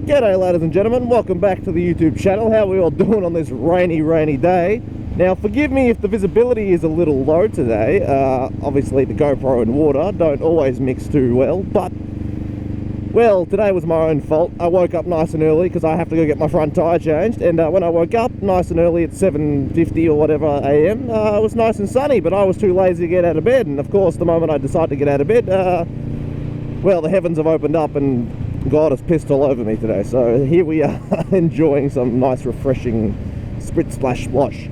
G'day ladies and gentlemen, welcome back to the YouTube channel. How are we all doing on this rainy day? Now forgive me if the visibility is a little low today. Obviously the GoPro and water don't always mix too well, but well, today was my own fault. I woke up nice and early because I have to go get my front tyre changed, and when I woke up nice and early at 7:50 or whatever AM, it was nice and sunny, but I was too lazy to get out of bed. And of course the moment I decided to get out of bed, well, the heavens have opened up and God has pissed all over me today. So here we are enjoying some nice refreshing sprit splash splosh.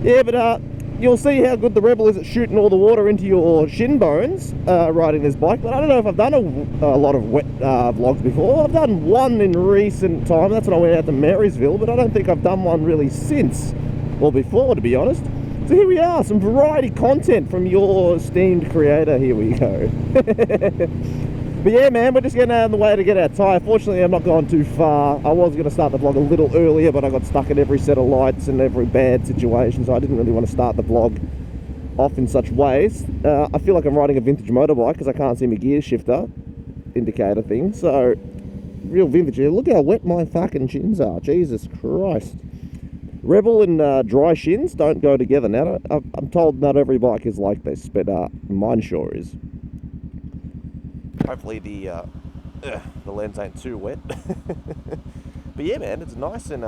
Yeah, but you'll see how good the Rebel is at shooting all the water into your shin bones riding this bike. But I don't know if I've done a lot of wet vlogs before. I've done one in recent time. That's when I went out to Marysville, but I don't think I've done one really since or before, to be honest. So here we are, some variety content from your esteemed creator. Here we go. But yeah, man, we're just getting out of the way to get our tyre. Fortunately, I'm not going too far. I was going to start the vlog a little earlier, but I got stuck at every set of lights and every bad situation, so I didn't really want to start the vlog off in such ways. I feel like I'm riding a vintage motorbike because I can't see my gear shifter indicator thing. So, real vintage here. Look how wet my fucking shins are. Jesus Christ. Rebel and dry shins don't go together. Now, I'm told not every bike is like this, but mine sure is. Hopefully the lens ain't too wet. But yeah, man, it's nice and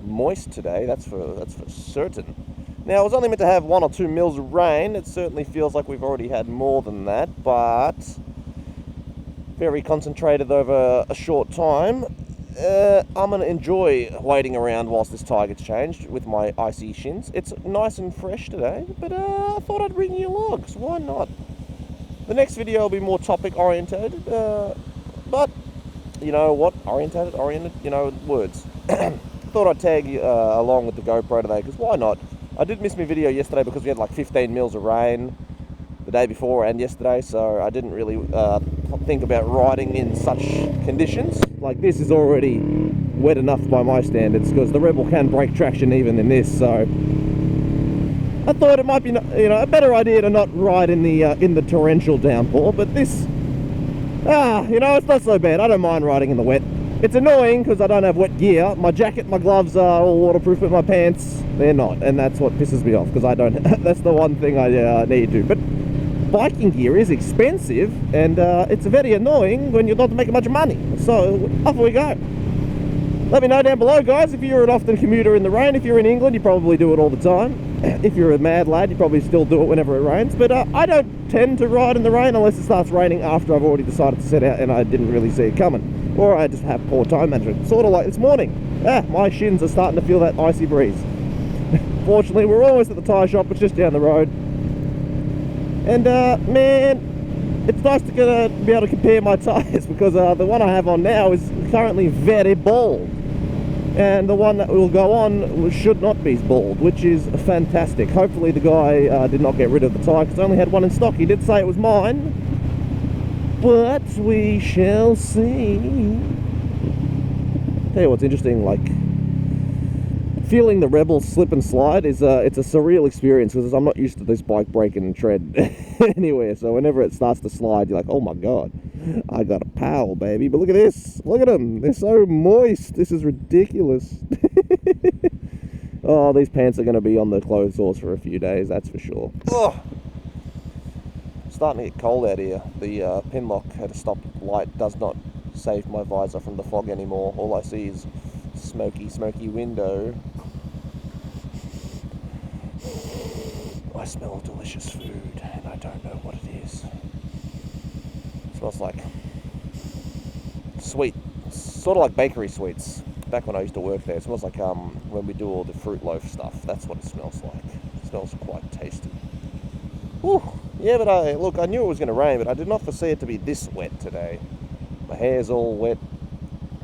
moist today. That's for certain. Now, I was only meant to have 1 or 2 mils of rain. It certainly feels like we've already had more than that, but very concentrated over a short time. I'm going to enjoy waiting around whilst this tyre gets changed with my icy shins. It's nice and fresh today, but I thought I'd bring you along, because why not? The next video will be more topic orientated, but you know what? Oriented, you know, words. Thought I'd tag you along with the GoPro today, because why not? I did miss my video yesterday because we had like 15 mils of rain the day before and yesterday, so I didn't really think about riding in such conditions. Like, this is already wet enough by my standards, because the Rebel can break traction even in this, so I thought it might be, you know, a better idea to not ride in the torrential downpour. But this, you know, it's not so bad. I don't mind riding in the wet. It's annoying because I don't have wet gear. My jacket, my gloves are all waterproof, but my pants, they're not, and that's what pisses me off, because I don't. That's the one thing I need to. But biking gear is expensive, and it's very annoying when you're not making much money. So off we go. Let me know down below, guys, if you're an often commuter in the rain. If you're in England, you probably do it all the time. If you're a mad lad, you probably still do it whenever it rains. But I don't tend to ride in the rain unless it starts raining after I've already decided to set out and I didn't really see it coming. Or I just have poor time management. Sort of like this morning. My shins are starting to feel that icy breeze. Fortunately, we're almost at the tyre shop. It's just down the road. And, man, it's nice to be able to compare my tyres, because the one I have on now is currently very bald. And the one that will go on should not be bald, which is fantastic. Hopefully the guy did not get rid of the tyre, because I only had one in stock. He did say it was mine, but we shall see. Tell you what's interesting, like, feeling the Rebel slip and slide is it's a surreal experience, because I'm not used to this bike breaking tread anywhere. So whenever it starts to slide, you're like, oh my god, I got a pal, baby. But look at this, look at them, they're so moist. This is ridiculous. Oh, these pants are going to be on the clothes horse for a few days, that's for sure. Oh, starting to get cold out here. The pin lock at a stop light does not save my visor from the fog anymore. All I see is smoky window. I smell delicious food, and I don't know what it is. It smells like sweet, sort of like bakery sweets. Back when I used to work there, it smells like when we do all the fruit loaf stuff. That's what it smells like. It smells quite tasty. Whew. Yeah, but look, I knew it was going to rain, but I did not foresee it to be this wet today. My hair's all wet.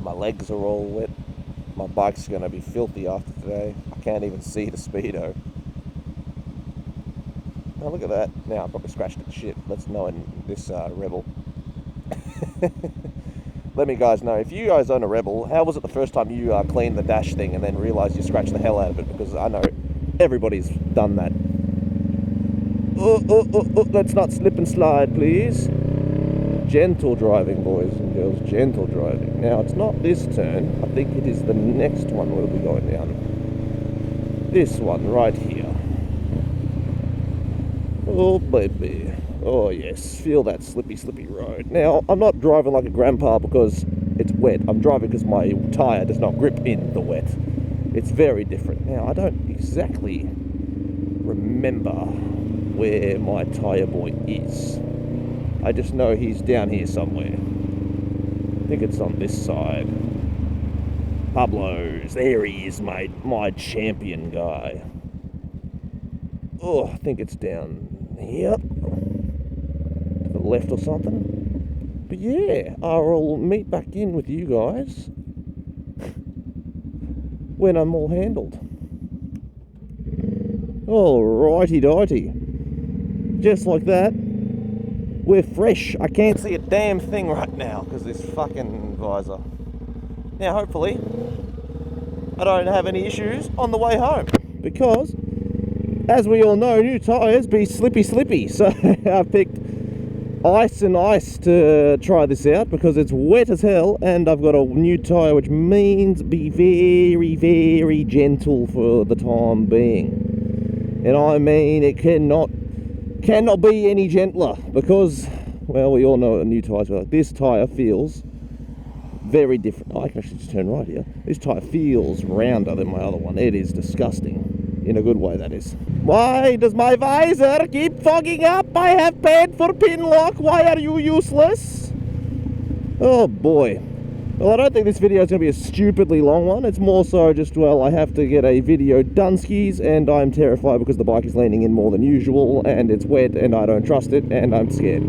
My legs are all wet. My bike's going to be filthy after today. I can't even see the speedo. Now look at that. Now I probably scratched it. Shit, let's know in this Rebel. Let me guys know, if you guys own a Rebel, how was it the first time you cleaned the dash thing and then realised you scratched the hell out of it? Because I know everybody's done that. Let's not slip and slide, please. Gentle driving, boys and girls, gentle driving. Now, it's not this turn. I think it is the next one we'll be going down. This one right here. Oh, baby. Oh, yes. Feel that slippy, slippy road. Now, I'm not driving like a grandpa because it's wet. I'm driving because my tyre does not grip in the wet. It's very different. Now, I don't exactly remember where my tyre boy is. I just know he's down here somewhere. I think it's on this side. Pablo's. There he is, mate. My champion guy. Oh, I think it's down here. To the left or something. But yeah, I'll meet back in with you guys when I'm all handled. Alrighty dighty. Just like that. We're fresh. I can't see a damn thing right now because this fucking visor. Now, hopefully, I don't have any issues on the way home because, as we all know, new tyres be slippy slippy. So I picked ice and ice to try this out because it's wet as hell and I've got a new tyre, which means be very, very gentle for the time being. And I mean, it cannot be any gentler because, well, we all know what new tyres are like. This tyre feels very different. I can actually just turn right here. This tyre feels rounder than my other one. It is disgusting. In a good way, that is. Why does my visor keep fogging up? I have paid for pin lock. Why are you useless? Oh boy. Well, I don't think this video is going to be a stupidly long one. It's more so just, well, I have to get a video done skis, and I'm terrified because the bike is leaning in more than usual, and it's wet, and I don't trust it, and I'm scared.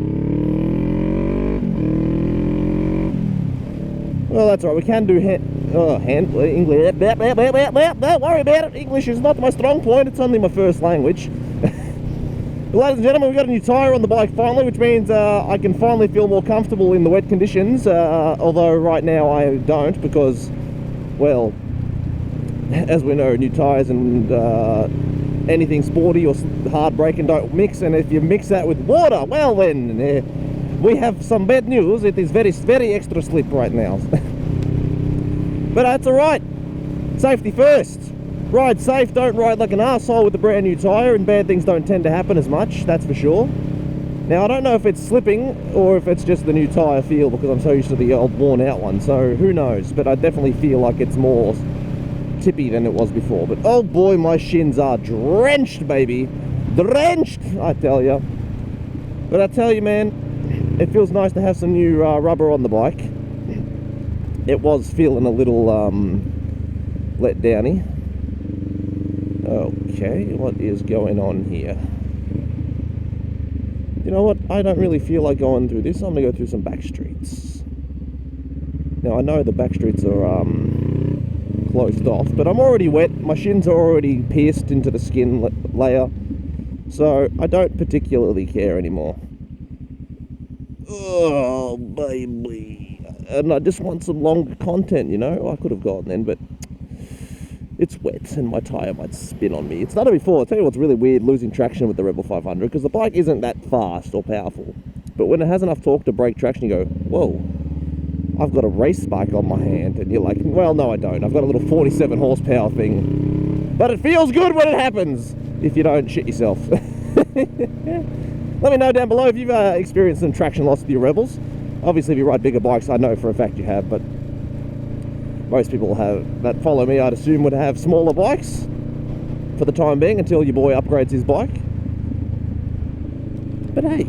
Well, that's right. We can do English. Don't worry about it. English is not my strong point. It's only my first language. Ladies and gentlemen, we've got a new tyre on the bike finally, which means I can finally feel more comfortable in the wet conditions, although right now I don't because, well, as we know, new tyres and anything sporty or hard braking don't mix, and if you mix that with water, well then, we have some bad news. It is very, very extra slip right now. But that's alright. Safety first. Ride safe, don't ride like an arsehole with a brand new tyre, and bad things don't tend to happen as much, that's for sure. Now, I don't know if it's slipping or if it's just the new tyre feel because I'm so used to the old worn out one, so who knows, but I definitely feel like it's more tippy than it was before. But oh boy, my shins are drenched, baby. Drenched, I tell you. But I tell you, man, it feels nice to have some new rubber on the bike. It was feeling a little let downy. Okay, what is going on here? You know what? I don't really feel like going through this. I'm going to go through some back streets. Now, I know the back streets are closed off, but I'm already wet. My shins are already pierced into the skin layer, so I don't particularly care anymore. Oh, baby. And I just want some longer content, you know? I could have gone then, but it's wet and my tyre might spin on me. It's done it before. I'll tell you what's really weird, losing traction with the Rebel 500, because the bike isn't that fast or powerful. But when it has enough torque to break traction, you go, whoa, I've got a race bike on my hand. And you're like, well, no, I don't. I've got a little 47 horsepower thing. But it feels good when it happens, if you don't shit yourself. Let me know down below if you've experienced some traction loss with your Rebels. Obviously, if you ride bigger bikes, I know for a fact you have, but most people that follow me, I'd assume, would have smaller bikes for the time being until your boy upgrades his bike. But hey,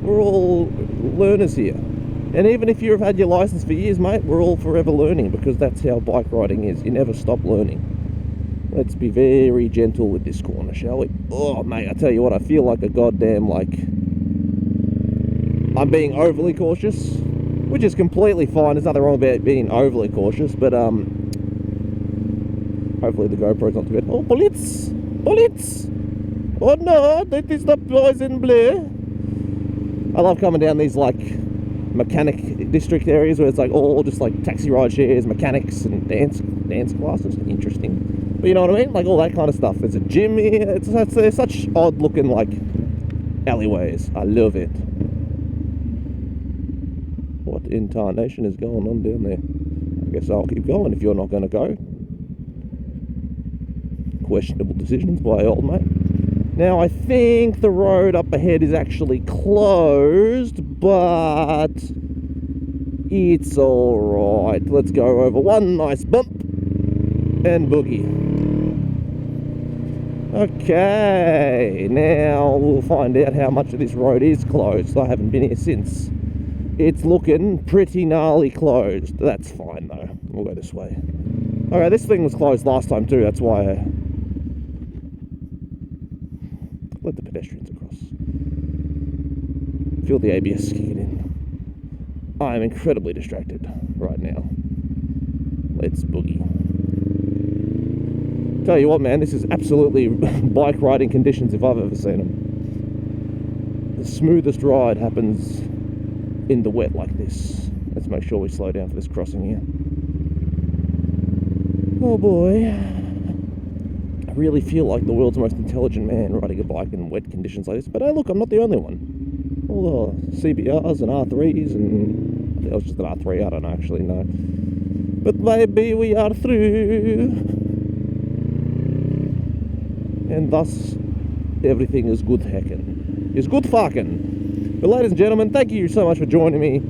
we're all learners here. And even if you've had your license for years, mate, we're all forever learning because that's how bike riding is. You never stop learning. Let's be very gentle with this corner, shall we? Oh, mate, I tell you what, I feel like a goddamn, I'm being overly cautious, which is completely fine. There's nothing wrong about being overly cautious, but hopefully the GoPro's not too bad. Oh, bullets! Bullets! Oh no, that is the poison blue. I love coming down these mechanic district areas where it's all just taxi ride shares, mechanics and dance classes. Interesting. But you know what I mean? All that kind of stuff. There's a gym here. They're such odd looking alleyways. I love it. incarnation is going on down there? I guess I'll keep going if you're not going to go. Questionable decisions by old mate. Now, I think the road up ahead is actually closed, but it's alright. Let's go over one nice bump and boogie. Okay, now we'll find out how much of this road is closed. I haven't been here since. It's looking pretty gnarly closed. That's fine though. We'll go this way. Okay, this thing was closed last time too. That's why I let the pedestrians across. Feel the ABS kicking in. I am incredibly distracted right now. Let's boogie. Tell you what, man, this is absolutely bike riding conditions if I've ever seen them. The smoothest ride happens in the wet like this. Let's make sure we slow down for this crossing here. Oh boy. I really feel like the world's most intelligent man riding a bike in wet conditions like this. But hey, look, I'm not the only one. All the CBRs and R3s and... I think it was just an R3, I don't actually know. But maybe we are through. And thus, everything is good heckin'. Is good fucking. But ladies and gentlemen, thank you so much for joining me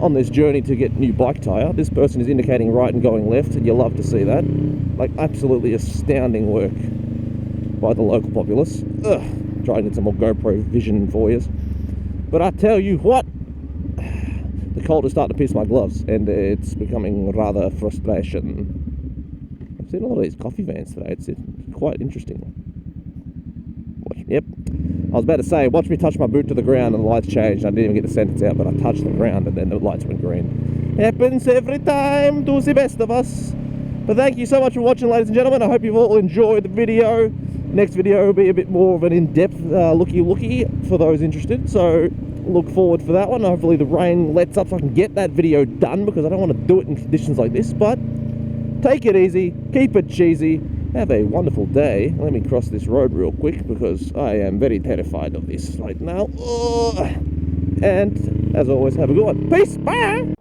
on this journey to get new bike tyre. This person is indicating right and going left, and you'll love to see that. Like, absolutely astounding work by the local populace. Ugh, try and get some more GoPro vision for you. But I tell you what, the cold is starting to piss my gloves, and it's becoming rather frustration. I've seen a lot of these coffee vans today. It's quite interesting. Yep. I was about to say, watch me touch my boot to the ground and the lights changed. I didn't even get the sentence out, but I touched the ground and then the lights went green. Happens every time to the best of us. But thank you so much for watching, ladies and gentlemen. I hope you've all enjoyed the video. Next video will be a bit more of an in-depth looky for those interested. So look forward for that one. Hopefully the rain lets up so I can get that video done, because I don't want to do it in conditions like this. But take it easy, keep it cheesy. Have a wonderful day. Let me cross this road real quick because I am very terrified of this right now. And as always, have a good one. Peace. Bye.